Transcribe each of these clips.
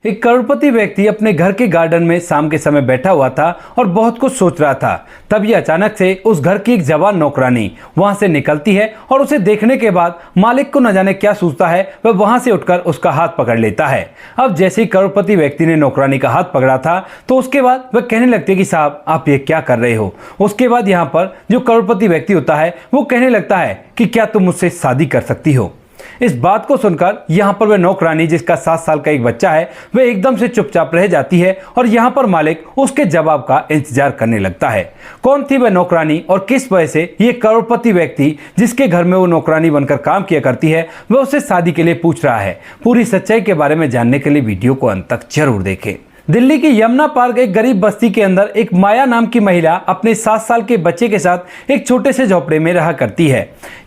एक करोड़पति व्यक्ति अपने घर के गार्डन में शाम के समय बैठा हुआ था और बहुत कुछ सोच रहा था। तभी अचानक से उस घर की एक जवान नौकरानी वहां से निकलती है और उसे देखने के बाद मालिक को न जाने क्या सूझता है, वह वहां से उठकर उसका हाथ पकड़ लेता है। अब जैसे ही करोड़पति व्यक्ति ने नौकरानी का हाथ पकड़ा था तो उसके बाद वह कहने लगती है कि साहब आप ये क्या कर रहे हो। उसके बाद यहाँ पर जो करोड़पति व्यक्ति होता है वो कहने लगता है कि क्या तुम मुझसे शादी कर सकती हो। इस बात को सुनकर यहाँ पर वह नौकरानी जिसका 7 साल का एक बच्चा है वह एकदम से चुपचाप रह जाती है और यहाँ पर मालिक उसके जवाब का इंतजार करने लगता है। कौन थी वह नौकरानी और किस वजह से ये करोड़पति व्यक्ति जिसके घर में वो नौकरानी बनकर काम किया करती है वह उससे शादी के लिए पूछ रहा है। पूरी सच्चाई के बारे में जानने के लिए वीडियो को अंत तक जरूर देखें। दिल्ली की यमुना पार्क एक गरीब बस्ती के अंदर एक माया नाम की महिला अपने 7 साल के बच्चे के साथ एक छोटे से झोपड़े में रहा करती है।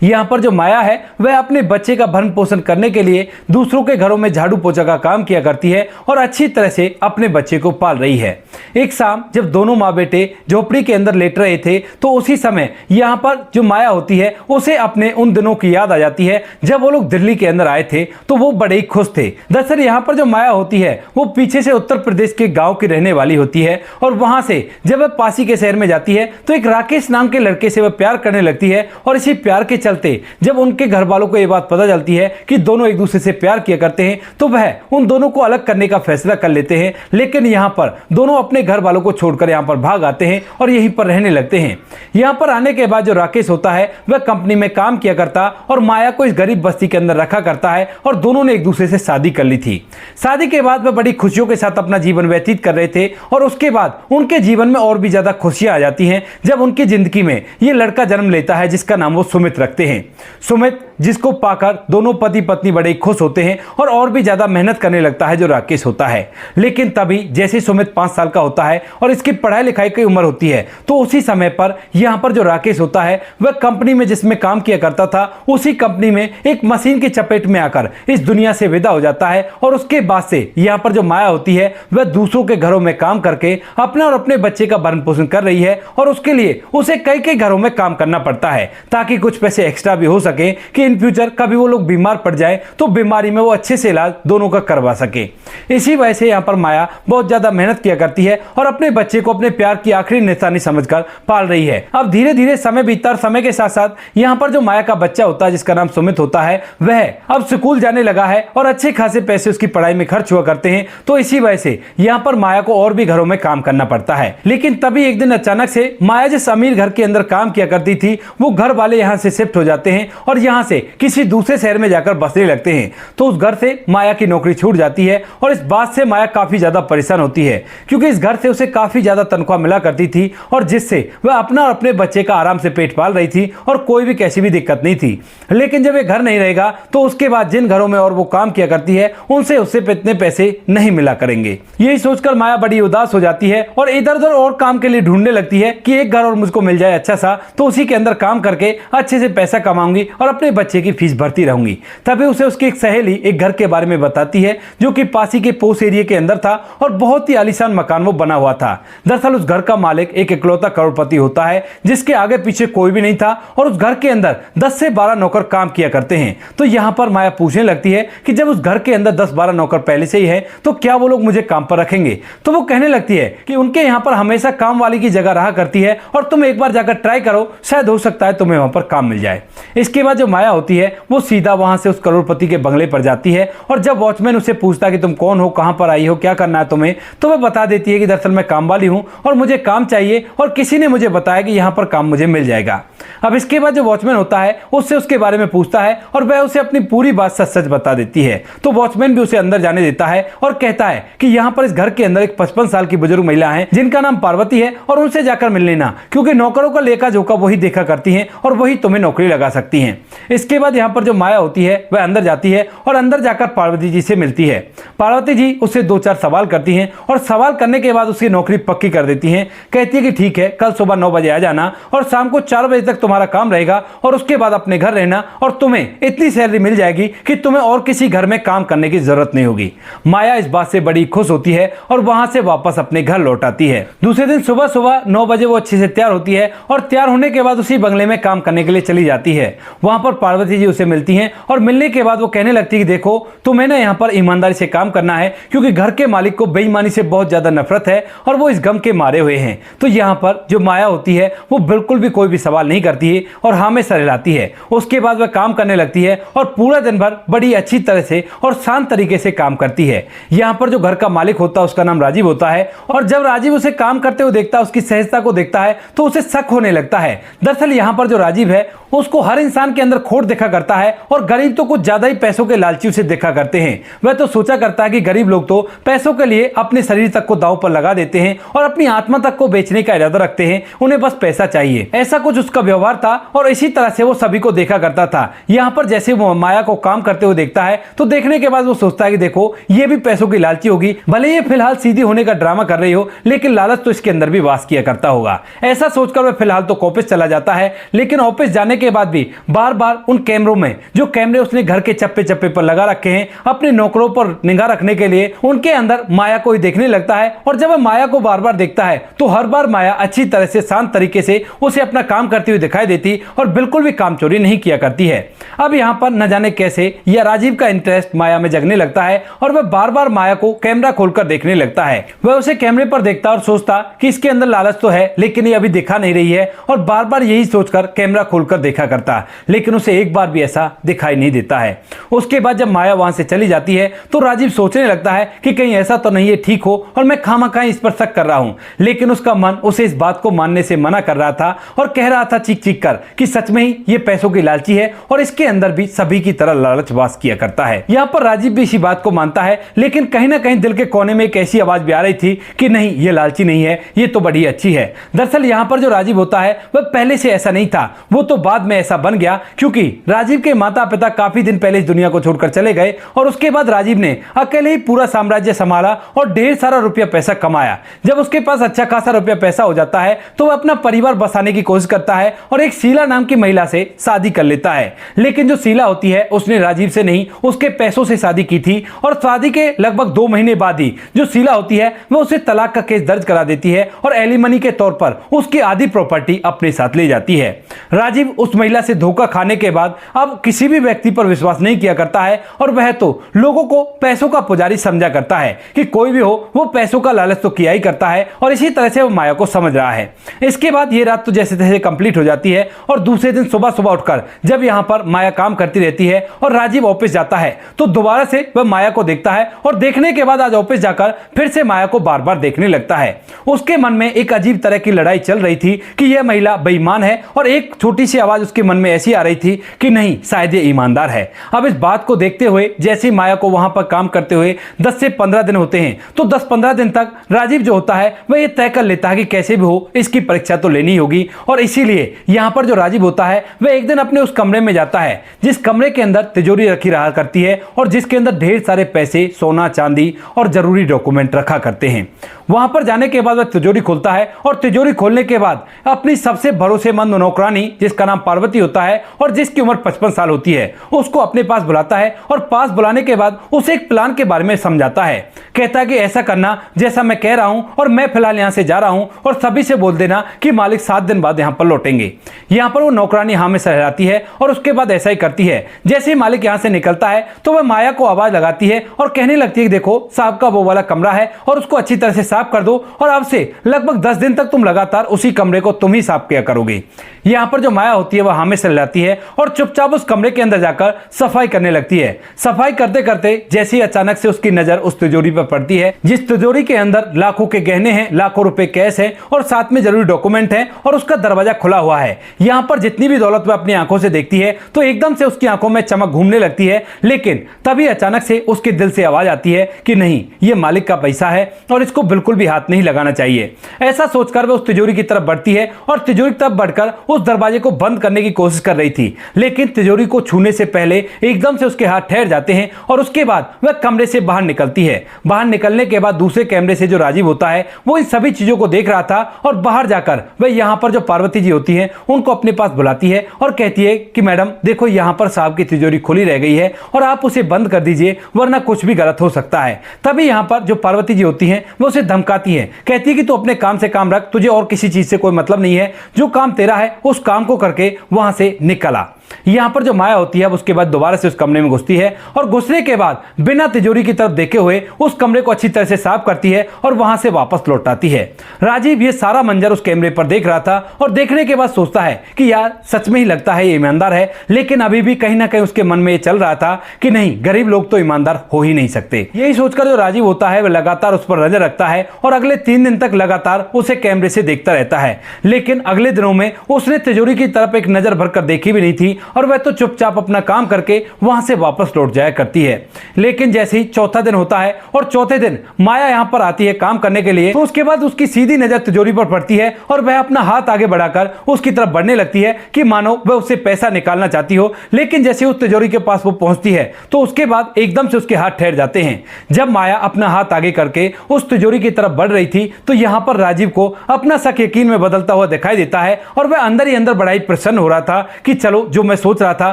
यहाँ पर जो माया है वह अपने बच्चे का भरण पोषण करने के लिए दूसरों के घरों में झाड़ू पोछा का काम किया करती है और अच्छी तरह से अपने बच्चे को पाल रही है। एक शाम जब दोनों माँ बेटे झोपड़ी के अंदर लेट रहे थे तो उसी समय यहाँ पर जो माया होती है उसे अपने उन दिनों की याद आ जाती है जब वो लोग दिल्ली के अंदर आए थे तो वो बड़े ही खुश थे। दरअसल यहाँ पर जो माया होती है वो पीछे से उत्तर प्रदेश के गांव की रहने वाली होती है और वहां से जब वह पासी के शहर में जाती है तो एक राकेश नाम के लड़के से वह प्यार करने लगती है और इसी प्यार के चलते जब उनके घर वालों को यह बात पता चलती है कि दोनों एक दूसरे से प्यार किया करते हैं तो वह उन दोनों को अलग करने का फैसला कर लेते हैं। लेकिन यहां पर दोनों अपने घर वालों को छोड़कर यहां पर भाग आते हैं और यहीं पर रहने लगते हैं। यहां पर आने के बाद जो राकेश होता है वह कंपनी में काम किया करता और माया को इस गरीब बस्ती के अंदर रखा करता है और दोनों ने एक दूसरे से शादी कर ली थी। शादी के बाद वह बड़ी खुशियों के साथ अपना जीवन व्यतीत कर रहे थे और उसके बाद उनके जीवन में और भी ज्यादा खुशियां आ जाती हैं जब उनकी जिंदगी में ये लड़का जन्म लेता है जिसका नाम वो सुमित रखते हैं। सुमित जिसको पाकर दोनों पति पत्नी बड़े खुश होते हैं और भी ज्यादा मेहनत करने लगता है जो राकेश होता है। लेकिन तभी जैसे सुमित 5 साल का होता है और इसकी पढ़ाई लिखाई की उम्र होती है तो उसी समय पर यहाँ पर जो राकेश होता है वह कंपनी में जिसमें काम किया करता था उसी कंपनी में एक मशीन की चपेट में आकर इस दुनिया से विदा हो जाता है। और उसके बाद से यहाँ पर जो माया होती है वह दूसरों के घरों में काम करके अपना और अपने बच्चे का भरण पोषण कर रही है और उसके लिए उसे कई घरों में काम करना पड़ता है ताकि कुछ पैसे एक्स्ट्रा भी हो सके कि इन फ्यूचर कभी वो लोग बीमार पड़ जाए तो बीमारी में वो अच्छे से इलाज दोनों का करवा सके। इसी वजह से यहाँ पर माया बहुत ज्यादा मेहनत किया करती है और अपने बच्चे को अपने प्यार की आखिरी निशानी समझकर पाल रही है। अब धीरे धीरे समय बीतता और समय के साथ साथ यहाँ पर जो माया का बच्चा होता है जिसका नाम सुमित होता है वह अब स्कूल जाने लगा है और अच्छे खासे पैसे उसकी पढ़ाई में खर्च हुआ करते हैं। तो इसी वजह से यहाँ पर माया को और भी घरों में काम करना पड़ता है। लेकिन तभी एक दिन अचानक से माया जिस अमीर घर के अंदर काम किया करती थी वो घर वाले यहाँ से शिफ्ट हो जाते हैं और यहाँ से किसी दूसरे शहर में जाकर बसने लगते हैं। तो उस घर से माया की नौकरी छूट जाती है और इस बात से माया काफी ज्यादा परेशान होती है क्योंकि इस घर से उसे काफी ज्यादा तनख्वाह मिला करती थी और जिससे वह अपना और अपने बच्चे का आराम से पेट पाल रही थी और कोई भी कैसी भी दिक्कत नहीं थी। लेकिन जब ये घर नहीं रहेगा तो उसके बाद जिन घरों में और वो काम किया करती है उनसे उससे इतने पैसे नहीं मिला करेंगे। यही सोचकर माया बड़ी उदास हो जाती है और इधर उधर और काम के लिए ढूंढने लगती है कि एक घर और मुझको मिल जाए अच्छा सा तो उसी के अंदर काम करके अच्छे से पैसा कमाऊंगी और अपने बच्चे की फीस भरती रहूंगी। तभी उसे उसकी एक सहेली एक घर के बारे में बताती है जो कि पासी के पोस एरिया के अंदर था और बहुत ही आलीशान मकान वो बना हुआ था। दरअसल उस घर का मालिक एक इकलौता करोड़पति होता है जिसके आगे पीछे कोई भी नहीं था और उस घर के अंदर 10 से 12 नौकर काम किया करते हैं। तो यहाँ पर माया पूछने लगती है कि जब उस घर के अंदर 10-12 नौकर पहले से ही है तो क्या वो लोग मुझे काम पर रखेंगे। तो वो कहने लगती है कि उनके यहाँ पर हमेशा काम वाली की जगह रहा करती है और तुम एक बार जाकर ट्राई करो, शायद हो सकता है तुम्हें वहां पर काम मिल जाए। इसके बाद जो माया होती है वो सीधा वहां से उस करोड़पति के बंगले पर जाती है और जब वॉचमैन उसे पूछता है कि तुम कौन हो, कहां पर आई हो, क्या करना है तुम्हें, तो वह बता देती है कि दरअसल मैं काम वाली हूं और मुझे काम चाहिए और किसी ने मुझे बताया कि यहां पर काम मुझे मिल जाएगा। अब इसके बाद जो वॉचमैन होता है उससे उसके बारे में पूछता है और वह उसे अपनी पूरी बात सच सच बता देती है। तो वॉचमैन भी उसे अंदर जाने देता है और कहता है कि यहाँ पर इस घर के अंदर एक 55 साल की बुजुर्ग महिला है जिनका नाम पार्वती है और उनसे जाकर मिल लेना क्योंकि नौकरों का लेखा जोखा वही देखा करती हैं और वही तुम्हें नौकरी लगा सकती हैं। इसके बाद यहाँ पर जो माया होती है वह अंदर जाती है और अंदर जाकर पार्वती जी से मिलती है। पार्वती जी उससे 2-4 सवाल करती हैं और सवाल करने के बाद उसकी नौकरी पक्की कर देती हैं। कहती है कि ठीक है, कल सुबह 9 बजे आ जाना और शाम को 4 बजे तक तुम्हारा काम रहेगा और उसके बाद अपने घर रहना और तुम्हें इतनी सैलरी मिल जाएगी कि तुम्हें और किसी घर में काम करने की जरूरत नहीं होगी। माया इस बात से बड़ी खुश होती है और वहां से वापस अपने घर लौट आती है। दूसरे दिन सुबह सुबह 9 बजे वो अच्छे से तैयार होती है और तैयार होने के बाद उसी बंगले में काम करने के लिए चली जाती है। वहां पर पार्वती जी उसे मिलती हैं और मिलने के बाद वो कहने लगती है कि देखो तुम्हें ना यहाँ पर ईमानदारी से काम करना है, क्योंकि घर के मालिक को बेईमानी से बहुत ज्यादा नफरत है और वो इस गम के मारे हुए हैं। तो यहाँ पर जो माया होती है वो बिल्कुल भी कोई भी सवाल नहीं करती है और हाँ में सर हिलाती है। उसके बाद वह काम करने लगती है और पूरा दिन भर बड़ी अच्छी तरह से और शांत तरीके से काम करती है। यहाँ पर जो घर का मालिक होता है उसका नाम राजीव होता है और जब राजीव उसे काम करते हुए देखता है, उसकी सहजता को देखता है, तो उसे शक होने लगता है। दरअसल यहाँ पर जो राजीव है उसको हर इंसान के अंदर खोट देखा करता है और गरीब तो कुछ ज्यादा ही पैसों के लालची उसे देखा करते हैं। वह तो सोचा करता है कि गरीब लोग तो पैसों के लिए अपने शरीर तक को दांव पर लगा देते हैं और अपनी आत्मा तक को बेचने का इरादा रखते हैं, उन्हें बस पैसा चाहिए। ऐसा कुछ उसका व्यवहार था और इसी तरह से वो सभी को देखा करता था। यहाँ पर जैसे वो माया को काम करते हुए देखता है तो देखने के बाद वो सोचता है कि देखो ये भी पैसों की लालची होगी, भले ये फिलहाल सीधी होने का ड्रामा कर रही हो, लेकिन लालच तो इसके अंदर भी वास किया करता होगा। ऐसा सोचकर वह फिलहाल तो ऑफिस चला जाता है, लेकिन ऑफिस जाने के बाद भी बार बार उन कैमरों में, जो कैमरे उसने घर के चप्पे चप्पे पर लगा रखे हैं अपने नौकरों पर निगाह रखने के लिए, उनके अंदर माया को ही देखने लगता है। और जब वह माया को बार बार देखता है तो हर बार माया अच्छी तरह से शांत तरीके से उसे अपना काम करती हुई दिखाई देती और बिल्कुल भी काम चोरी नहीं किया करती है। अब यहाँ पर न जाने कैसे यह राजीव का इंटरेस्ट माया में जगने लगता है और वह बार बार माया को कैमरा खोलकर देखने लगता है। वह उसे कैमरे पर देखता और सोचता कि इसके अंदर लालच तो है, लेकिन ये अभी दिखा नहीं रही है, और बार बार यही सोचकर कैमरा खोलकर देखा करता, लेकिन उसे एक बार भी ऐसा दिखाई नहीं देता है। उसके बाद जब माया वहां से चली जाती है तो राजीव सोचने लगता है कि कहीं ऐसा तो नहीं है ठीक हो और मैं खामखा इस पर शक कर रहा हूं, लेकिन उसका मन उसे इस बात को मानने से मना कर रहा था और कह रहा था चीख चीख कर कि सच में ही ये पैसों की लालची है और इसके अंदर भी सभी की तरह लालच वास किया करता है। यहाँ पर राजीव भी इसी बात को मानता है, लेकिन कहीं ना कहीं दिल के कोने में एक ऐसी आवाज भी आ रही थी कि नहीं, ये लालची नहीं है, ये तो बड़ी अच्छी है। दरअसल यहाँ पर जो राजीव होता है वह पहले से ऐसा नहीं था, वो तो बाद में ऐसा बन गया, क्योंकि राजीव के माता पिता काफी दिन पहले इस दुनिया को छोड़कर चले गए और उसके बाद राजीव ने अकेले ही पूरा साम्राज्य संभाला और ढेर सारा रुपया पैसा कमाया। जब उसके पास अच्छा खासा रुपया पैसा हो जाता है तो वह अपना परिवार बसाने की कोशिश करता है और एक शीला नाम की महिला से शादी कर लेता है। लेकिन जो शीला होती है उसने राजीव से नहीं, उसके पैसों से शादी की थी और शादी के लगभग 2 महीने बाद ही जो शीला होती है वह उसे तलाक का केस दर्ज करा देती है और एलिमनी के तौर पर उसकी आधी प्रॉपर्टी अपने साथ ले जाती है। राजीव उस महिला से धोखा खाने के बाद अब किसी भी व्यक्ति पर विश्वास नहीं किया करता है और वह तो लोगों को पैसों का पुजारी समझा करता है कि कोई भी हो वो पैसों का लालच तो किया ही करता है, और इसी तरह से वो माया को समझ रहा है। इसके बाद ये रात तो जैसे तैसे कंप्लीट हो जाती है और दूसरे दिन सुबह सुबह उठकर जब यहाँ पर माया काम करती रहती है और राजीव ऑफिस जाता है तो दोबारा से वह माया को देखता है और देखने के बाद आज ऑफिस जाकर फिर से माया को बार बार देखने लगता है। उसके मन में एक अजीब तरह की लड़ाई चल रही थी कि यह महिला बेईमान है और एक छोटी सी आवाज उसके मन में ऐसी आ रही थी कि नहीं, शायद ये ईमानदार है। अब इस बात को देखते हुए जैसे ही माया को वहां पर काम करते हुए 10 से 15 दिन होते हैं तो 10-15 दिन तक राजीव जो होता है वह ये तय कर लेता है कि कैसे भी हो इसकी परीक्षा तो लेनी होगी, और इसीलिए यहाँ पर जो राजीव होता है वह एक दिन अपने उस कमरे में जाता है जिस कमरे के अंदर तिजोरी रखी रहा करती है और जिसके अंदर ढेर सारे पैसे, सोना चांदी और जरूरी डॉक्यूमेंट रखा करते हैं। वहां पर जाने के बाद वह तिजोरी खोलता है और तिजोरी खोलने के बाद अपनी सबसे भरोसेमंद नौकरानी जिसका नाम पार्वती होता है और जिसकी उम्र 55 साल होती है उसको अपने पास बुलाता है और पास बुलाने के बाद उसे एक प्लान के बारे में समझाता है। कहता है कि ऐसा करना जैसा मैं कह रहा हूं और मैं फिलहाल यहां से जा रहा हूं और सभी से बोल देना कि मालिक 7 दिन बाद यहां पर लौटेंगे। यहां पर वो नौकरानी हाँ में सहलाती है और उसके बाद ऐसा ही करती है। जैसे ही मालिक यहां से निकलता है तो वह माया को आवाज लगाती है और कहने लगती है कि देखो साहब का वो वाला कमरा है और उसको अच्छी तरह से साफ कर दो और अब से लगभग 10 दिन तक तुम लगातार उसी कमरे को तुम ही साफ किया करोगे। यहाँ पर जो माया होती है वह हाँ में सहलाती है और चुपचाप उस कमरे के अंदर जाकर सफाई करने लगती है। सफाई करते करते जैसे ही अचानक से उसकी नजर उस तिजोरी पर पड़ती है जिस तिजोरी के अंदर लाखों के गहने हैं, लाखों रुपए कैश है और साथ में जरूरी डॉक्यूमेंट है और उसका दरवाजा खुला हुआ है। यहाँ पर जितनी भी दौलत वह अपनी आंखों से देखती है तो एकदम से उसकी आंखों में चमक घूमने लगती है, लेकिन तभी अचानक से उसके दिल से आवाज आती है कि नहीं, ये मालिक का पैसा है और इसको बिल्कुल भी हाथ नहीं लगाना चाहिए। ऐसा सोचकर वह उस तिजोरी की तरफ बढ़ती है और तिजोरी की तरफ बढ़कर उस दरवाजे को बंद करने की कोशिश कर रही थी, लेकिन तिजोरी को छूने से पहले एकदम से उसके हाथ ठहर जाते हैं और उसके बाद वह कमरे से बाहर निकलती है। बाहर निकलने के बाद दूसरे कैमरे से जो राजीव होता है वो इन सभी चीजों को देख रहा था और बाहर जाकर वह यहाँ पर जो पार्वती जी होती हैं उनको अपने पास बुलाती है और कहती है कि मैडम देखो यहाँ पर साहब की तिजोरी खुली रह गई है और आप उसे बंद कर दीजिए वरना कुछ भी गलत हो सकता है। तभी यहाँ पर जो पार्वती जी होती हैं वो उसे धमकाती है, कहती है कि तू अपने काम से काम रख, तुझे और किसी चीज से कोई मतलब नहीं है, जो काम तेरा है उस काम को करके वहां से निकल आ। यहाँ पर जो माया होती है उसके बाद दोबारा से उस कमरे में घुसती है और घुसने के बाद बिना तिजोरी की तरफ देखे हुए उस कमरे को अच्छी तरह से साफ करती है और वहां से वापस लौट आती है। राजीव ये सारा मंजर उस कैमरे पर देख रहा था और देखने के बाद सोचता है कि यार सच में ही लगता है ये ईमानदार है, लेकिन अभी भी कहीं ना कहीं उसके मन में ये चल रहा था कि नहीं, गरीब लोग तो ईमानदार हो ही नहीं सकते। यही सोचकर जो राजीव होता है वह लगातार उस पर नजर रखता है और अगले 3 दिन तक लगातार उसे कैमरे से देखता रहता है। लेकिन अगले दिनों में उसने तिजोरी की तरफ एक नजर भरकर देखी भी नहीं थी और वह तो चुपचाप अपना काम करके वहां से वापस लौट जाया करती है। लेकिन जैसे ही चौथा दिन होता है और चौथे दिन माया यहां पर आती है काम करने के लिए, तो उसके बाद उसकी सीधी नजर तिजोरी पर पड़ती है और वह अपना हाथ आगे बढ़ाकर उसकी तरफ बढ़ने लगती है कि मानो वह उससे पैसा निकालना चाहती हो। लेकिन जैसे उस तिजोरी के पास वो पहुंचती है तो उसके बाद एकदम से उसके हाथ ठहर जाते हैं। जब माया अपना हाथ आगे करके उस तिजोरी की तरफ बढ़ रही थी तो यहां पर राजीव को अपना शक यकीन में बदलता हुआ दिखाई देता है और वह अंदर ही अंदर बड़ा ही प्रसन्न हो रहा था कि चलो जो मैं सोच रहा था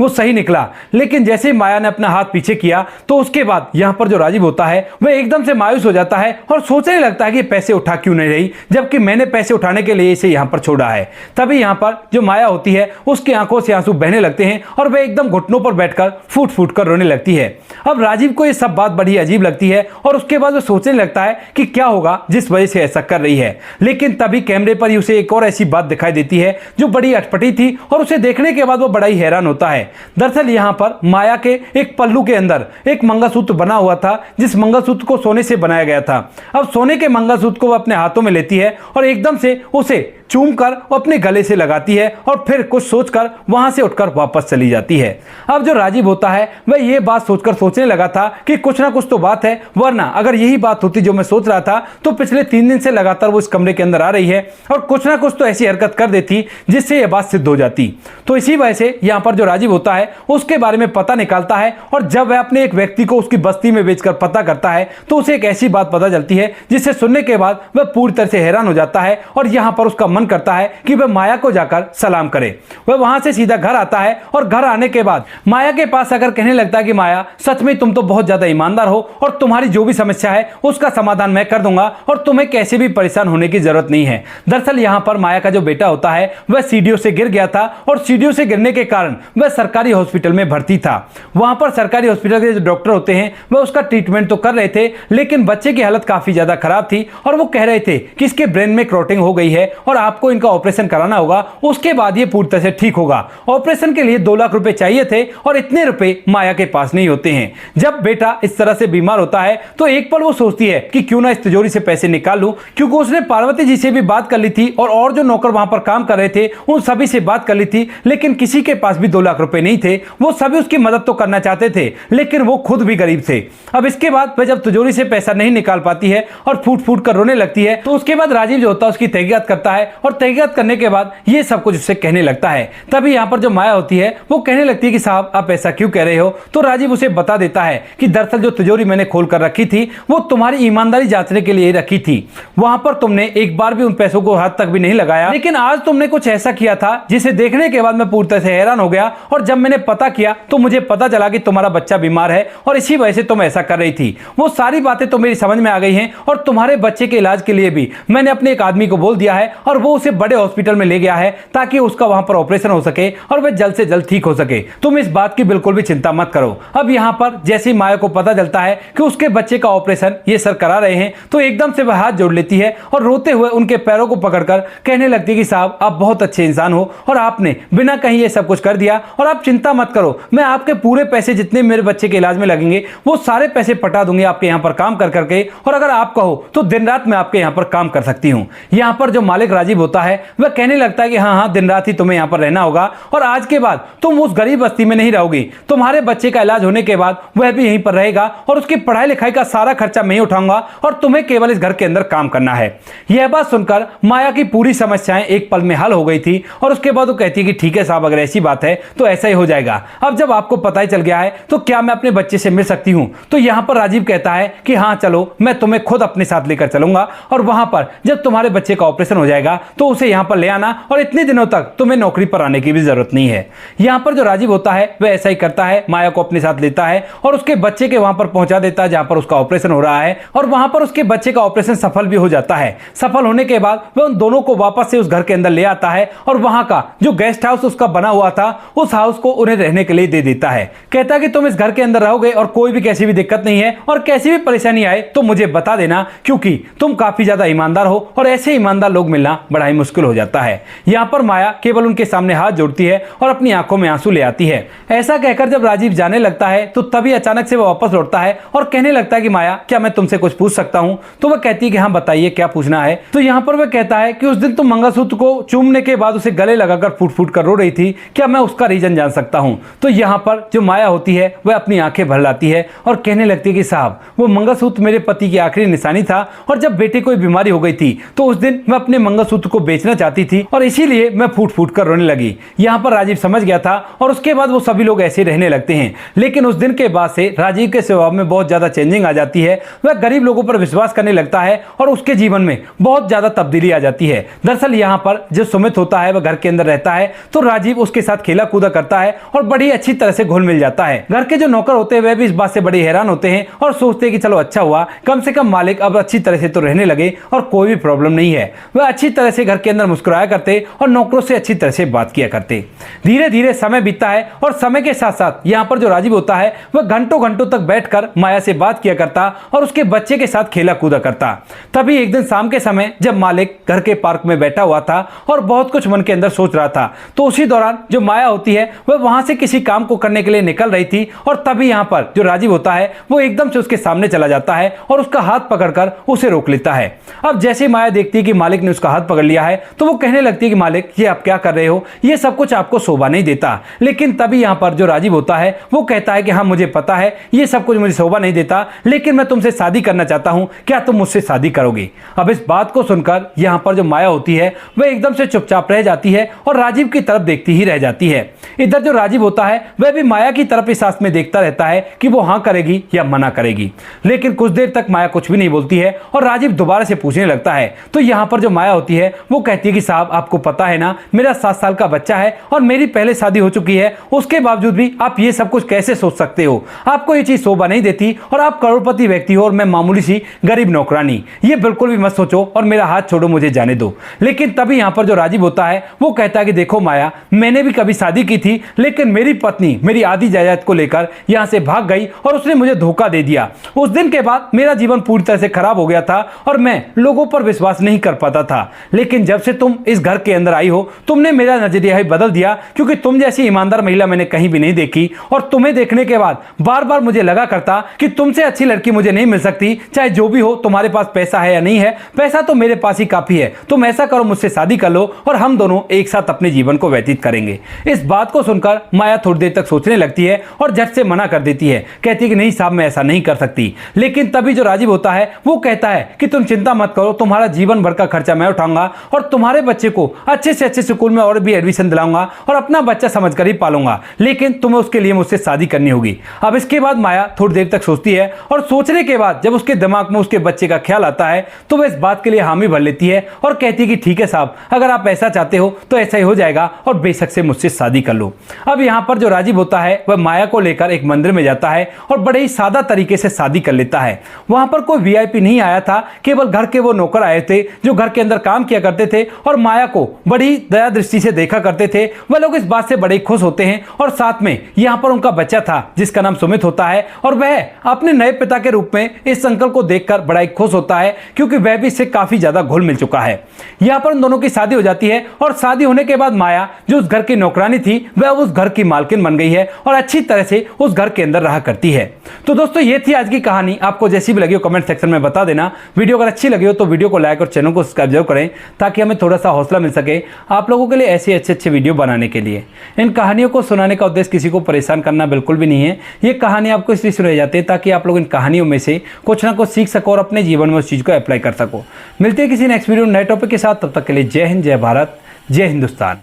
वो सही निकला। लेकिन जैसे ही माया ने अपना हाथ पीछे किया तो उसके बाद यहां पर जो राजीव होता है वह एकदम से मायूस हो जाता है और सोचने लगता है कि पैसे उठा क्यों नहीं रही, जबकि मैंने पैसे उठाने के लिए इसे यहां पर छोड़ा है। तभी यहां पर जो माया होती है उसकी आंखों से आंसू बहने लगते हैं और वह एकदम घुटनों पर बैठकर फूट फूट कर रोने लगती है। अब राजीव को यह सब बात बड़ी अजीब लगती है और उसके बाद वह सोचने लगता है कि क्या होगा जिस वजह से ऐसा कर रही है। लेकिन तभी कैमरे पर ही उसे एक और ऐसी बात दिखाई देती है जो बड़ी अटपटी थी और उसे देखने के बाद वो बड़ा ही हैरान होता है। दरअसल यहां पर माया के एक पल्लू के अंदर एक मंगलसूत्र बना हुआ था जिस मंगलसूत्र को सोने से बनाया गया था। अब सोने के मंगलसूत्र को वो अपने हाथों में लेती है और एकदम से उसे चूम कर अपने गले से लगाती है और फिर कुछ सोचकर वहां से उठकर वापस चली जाती है। अब जो राजीव होता है वह ये बात सोचकर सोचने लगा था कि कुछ ना कुछ तो बात है, वरना अगर यही बात होती जो मैं सोच रहा था तो पिछले 3 दिन से लगातार वो इस कमरे के अंदर आ रही है और कुछ ना कुछ तो ऐसी हरकत कर देती जिससे यह बात सिद्ध हो जाती। तो इसी वजह से यहाँ पर जो राजीव होता है उसके बारे में पता निकालता है और जब वह अपने एक व्यक्ति को उसकी बस्ती में बेचकर पता करता है तो उसे एक ऐसी बात पता चलती है जिसे सुनने के बाद वह पूरी तरह से हैरान हो जाता है और यहाँ पर उसका मन करता है कि वह माया को जाकर सलाम करे। वह वहां से सीधा घर आता है और घर आने के बाद माया के पास आकर कहने लगता है कि माया, सच में तुम तो बहुत ज्यादा ईमानदार हो और तुम्हारी जो भी समस्या है उसका समाधान मैं कर दूंगा और तुम्हें कैसे भी परेशान होने की जरूरत नहीं है। दरअसल यहाँ पर माया का जो बेटा होता है वह सीढ़ियों से गिर गया था और सीढ़ियों से गिरने के कारण वह सरकारी हॉस्पिटल में भर्ती था। वहां पर सरकारी हॉस्पिटल के जो डॉक्टर होते हैं वह उसका ट्रीटमेंट तो कर रहे थे, लेकिन बच्चे की हालत काफी ज्यादा खराब थी और वो कह रहे थे कि इसके ब्रेन में क्लॉटिंग हो गई है और आपको इनका ऑपरेशन कराना होगा, उसके बाद ये पूरी तरह से ठीक होगा। ऑपरेशन के लिए 2 लाख रुपए चाहिए थे और इतने रुपए माया के पास नहीं होते हैं। जब बेटा इस तरह से बीमार होता है तो एक पल वो सोचती है कि क्यों ना इस तिजोरी से पैसे निकाल लूं, क्योंकि उसने पार्वती जी से भी बात कर ली थी और जो नौकर वहां पर काम कर रहे थे उन सभी से बात कर ली थी, लेकिन किसी के पास भी 2 लाख रुपए नहीं थे। वो सभी उसकी मदद तो करना चाहते थे लेकिन वो खुद भी गरीब थे। अब इसके बाद वह जब तिजोरी से पैसा नहीं निकाल पाती है और फूट फूट कर रोने लगती है तो उसके बाद राजीव जो होता है उसकी तहकीकात करता है और तहकीकात करने के बाद ये सब कुछ उससे कहने लगता है। तभी यहाँ पर जो माया होती है वो कहने लगती है कि साहब आप ऐसा क्यों कह रहे हो। तो राजीव उसे बता देता है कि दरअसल जो तिजोरी मैंने खोल कर रखी थी वो तुम्हारी ईमानदारी जांचने के लिए रखी थी। वहां पर तुमने एक बार भी उन पैसों को हाथ तक भी नहीं लगाया, लेकिन आज तुमने कुछ ऐसा किया था जिसे देखने के बाद मैं पूरी तरह से हैरान हो गया और जब मैंने पता किया तो मुझे पता चला कि तुम्हारा बच्चा बीमार है और इसी वजह से तुम ऐसा कर रही थी। वो सारी बातें तो मेरी समझ में आ गई हैं और तुम्हारे बच्चे के इलाज के लिए भी मैंने अपने एक आदमी को बोल दिया है और वो उसे बड़े हॉस्पिटल में ले गया है ताकि उसका वहां पर ऑपरेशन हो सके और वह जल्द से जल्द ठीक हो सके। तुम इस बात की बिल्कुल भी चिंता मत करो। अब यहां पर जैसे ही माया को पता चलता है कि उसके बच्चे का ऑपरेशन ये सर करा रहे हैं तो एकदम से वह हाथ जोड़ लेती है और रोते हुए उनके पैरों को पकड़कर कहने लगती है कि साहब आप बहुत अच्छे इंसान हो और आपने बिना कहीं ये सब कुछ कर दिया और आप चिंता मत करो, मैं आपके पूरे पैसे जितने मेरे बच्चे के इलाज में लगेंगे वो सारे पैसे पटा दूंगी आपके यहाँ पर काम कर करके, और अगर आप कहो तो दिन रात मैं आपके यहाँ पर काम कर सकती हूँ। यहाँ पर जो मालिक राजीव होता है वह कहने लगता है कि हाँ हाँ दिन रात ही तुम्हें यहाँ पर रहना होगा और आज के बाद तुम उस गरीब बस्ती में नहीं रहोगी, तुम्हारे बच्चे का इलाज होने के बाद वह भी यहीं पर रहेगा और उसकी पढ़ाई लिखाई का सारा खर्चा मैं ही उठाऊंगा और तुम्हें केवल इस घर के अंदर काम करना है। यह बात सुनकर माया की पूरी समस्याएं एक पल में हल हो गई थी और उसके बाद वो कहती है कि ठीक है साहब, अगर ऐसी बात है तो ऐसा ही हो जाएगा। अब जब आपको पता ही चल गया है तो क्या मैं अपने बच्चे से मिल सकती हूँ? तो यहाँ पर राजीव कहता है कि हाँ चलो, मैं तुम्हें खुद अपने साथ लेकर चलूंगा और वहां पर जब तुम्हारे बच्चे का ऑपरेशन हो जाएगा तो उसे यहाँ पर ले आना और इतने दिनों तक तुम्हें नौकरी पर आने की भी जरूरत नहीं है। यहाँ पर जो राजीव होता है वह ऐसा ही करता है, माया को अपने साथ लेता है और उसके बच्चे के वहां पर पहुंचा देता है जहां पर उसका ऑपरेशन हो रहा है, और वहां पर उसके बच्चे का ऑपरेशन सफल भी हो जाता है। सफल होने के बाद वह उन दोनों को वापस से उस घर के अंदर ले आता है और वहां का जो गेस्ट हाउस उसका बना हुआ था उस हाउस को उन्हें रहने के लिए दे देता है। कहता है कि तुम इस घर के अंदर रहोगे और कोई भी कैसी भी दिक्कत नहीं है और कैसी भी परेशानी आए तो मुझे बता देना, क्योंकि तुम काफी ज्यादा ईमानदार हो और ऐसे ईमानदार लोग मिलना बड़ा ही मुश्किल हो जाता है। यहाँ पर माया केवल उनके सामने हाथ जोड़ती है और अपनी आंखों में आंसू ले आती है। ऐसा कहकर जब राजीव जाने लगता है तो तभी अचानक से वह वापस लौटता है और कहने लगता है कि माया, क्या मैं तुमसे कुछ पूछ सकता हूं? तो वह कहती है कि हाँ बताइए, क्या पूछना है? तो यहाँ पर वह कहता है कि उस दिन तुम मंगलसूत्र को चूमने के बाद उसे गले लगाकर फूट फूट कर रो रही थी, क्या मैं उसका रीजन जान सकता हूं? तो यहाँ पर जो माया होती है वह अपनी आंखें भर लाती है और कहने लगती है कि साहब, वो मंगलसूत्र मेरे पति की आखिरी निशानी था और जब बेटे को बीमारी हो गई थी तो उस दिन मैं अपने मंगलसूत्र को बेचना चाहती थी और इसीलिए मैं फूट फूट कर रोने लगी। यहाँ पर राजीव समझ गया था और उसके बाद वो सभी लोग ऐसे रहने लगते हैं। लेकिन उस दिन के बाद से राजीव के स्वभाव में बहुत ज्यादा चेंजिंग आ जाती है। वह गरीब लोगों पर विश्वास करने लगता है और उसके जीवन में बहुत ज्यादा तब्दीली आ जाती है। दरअसल यहाँ पर जो सुमित होता है वह घर के अंदर रहता है तो राजीव उसके साथ खेला कूदा करता है और बड़ी अच्छी तरह से घुल मिल जाता है। घर के जो नौकर होते हैं वह भी इस बात से बड़े हैरान होते हैं और सोचते हैं कि चलो अच्छा हुआ, कम से कम मालिक अब अच्छी तरह से तो रहने लगे और कोई भी प्रॉब्लम नहीं है। वह अच्छी तरह से घर के अंदर मुस्कुराया करते और नौकरों से अच्छी तरह से बात किया करते। धीरे धीरे समय बीतता है और समय के साथ साथ यहाँ पर जो राजीव होता है वह घंटों घंटों तक बैठकर माया से बात किया करता और उसके बच्चे के साथ खेला कूदा करता। तभी एक दिन शाम के समय जब मालिक घर के पार्क में बैठा हुआ था और बहुत कुछ मन के अंदर सोच रहा था, तो उसी दौरान जो माया होती है वह वहां से किसी काम को करने के लिए निकल रही थी और तभी यहाँ पर जो राजीव होता है वो एकदम से उसके सामने चला जाता है और उसका हाथ पकड़कर उसे रोक लेता है। अब जैसे माया देखती है कि मालिक ने उसका हाथ पकड़ लिया है तो वो कहने लगती है कि मालिक, ये आप क्या कर रहे हो? ये सब कुछ आपको शोभा नहीं देता। लेकिन तभी यहाँ पर जो राजीव होता है वो कहता है कि हाँ मुझे पता है ये सब कुछ मुझे शोभा नहीं देता, लेकिन मैं तुमसे शादी करना चाहता हूँ, क्या तुम मुझसे शादी करोगे? अब इस बात को सुनकर यहाँ पर जो माया होती है वह एकदम से चुपचाप रह जाती है और राजीव की तरफ देखती ही रह जाती है। इधर जो राजीव होता है वह भी माया की तरफ इस आस में देखता रहता है कि वो हाँ करेगी या मना करेगी। लेकिन कुछ देर तक माया कुछ भी नहीं बोलती है और राजीव दोबारा से पूछने लगता है। तो यहाँ पर जो माया होती है वो कहती है कि साहब, आपको पता है ना मेरा 7 साल का बच्चा है और मेरी पहले शादी हो चुकी है, उसके बावजूद भी आप ये सब कुछ कैसे सोच सकते हो? आपको ये चीज शोभा नहीं देती और आप करोड़पति व्यक्ति हो और मैं मामूली सी गरीब नौकरानी। ये बिल्कुल भी मत सोचो और मेरा हाथ छोड़ो, मुझे जाने दो। लेकिन तभी यहाँ पर जो राजीव होता है वो कहता है कि देखो माया, मैंने भी कभी शादी की थी, लेकिन मेरी पत्नी मेरी आधी जायदाद को लेकर यहाँ से भाग गई और उसने मुझे धोखा दे दिया। उस दिन के बाद मेरा जीवन पूरी तरह से खराब हो गया था और मैं लोगों पर विश्वास नहीं कर पाता था। लेकिन जब से तुम इस घर के अंदर आई हो तुमने मेरा नजरिया ही बदल दिया, क्योंकि तुम जैसी ईमानदार महिला मैंने कहीं भी नहीं देखी और तुम्हें देखने के बाद बार बार मुझे लगा करता कि तुमसे अच्छी लड़की मुझे नहीं मिल सकती। चाहे जो भी हो, तुम्हारे पास पैसा है या नहीं है, पैसा तो मेरे पास ही काफी है। तुम ऐसा करो, मुझसे शादी कर लो और हम दोनों एक साथ अपने जीवन को व्यतीत करेंगे। इस बात को सुनकर माया थोड़ी देर तक सोचने लगती है और झट से मना कर देती है। कहती है कि नहीं साहब, मैं ऐसा नहीं कर सकती। लेकिन तभी जो राजीव होता है वो कहता है कि तुम चिंता मत करो, तुम्हारा जीवन भर का खर्चा मैं उठाऊंगा और तुम्हारे बच्चे को अच्छे से अच्छे स्कूल में और भी एडमिशन दिलाऊंगा और अपना बच्चा समझकर ही पालूंगा, लेकिन तुम्हें उसके लिए मुझसे शादी करनी होगी। अब इसके बाद माया थोड़ी देर तक सोचती है और सोचने के बाद जब उसके दिमाग में उसके बच्चे का ख्याल आता है तो वह इस बात के लिए हामी भर लेती है और कहती है कि ठीक है साहब, अगर आप ऐसा चाहते हो तो ऐसा ही हो जाएगा और बेशक से मुझसे शादी कर लो। अब यहाँ पर जो राजीव होता है वह माया को लेकर एक मंदिर में जाता है और बड़े ही सादा तरीके से शादी कर लेता है। वहां पर कोई वीआईपी नहीं आया था, केवल घर के वो नौकर आए थे जो घर के अंदर काम किया करते थे और माया को बड़ी दया दृष्टि से देखा करते थे। वह लोग इस बात से बड़े खुश होते हैं और साथ में यहाँ पर उनका बच्चा था जिसका नाम सुमित होता है और वह अपने नए पिता के रूप में इस अंकल को देखकर बड़ा ही खुश होता है, क्योंकि वह भी इससे काफी ज्यादा घुल मिल चुका है। यहाँ पर उन दोनों की शादी हो जाती है और शादी होने के बाद माया जो उस घर की नौकरानी थी वह उस घर की मालकिन बन गई है और अच्छी तरह से उस घर के अंदर रहा करती है। तो दोस्तों ये थी आज की कहानी। आपको जैसी भी लगी हो कमेंट सेक्शन में बता देना। वीडियो अगर अच्छी लगी हो तो वीडियो को लाइक और चैनल को सब्सक्राइब जरूर करें ताकि हमें थोड़ा सा हौसला मिल सके आप लोगों के लिए ऐसे अच्छे वीडियो बनाने के लिए। इन कहानियों को सुनाने का उद्देश्य किसी को परेशान करना बिल्कुल भी नहीं है। ये कहानी आपको इसलिए सुनाई जाती है ताकि आप लोग इन कहानियों में से कुछ ना कुछ सीख सको और अपने जीवन में उस चीज को अप्लाई कर सको। मिलते हैं किसी नेक्स्ट वीडियो नए टॉपिक के साथ, तब तक के लिए जय हिंद, जय भारत, जय हिंदुस्तान।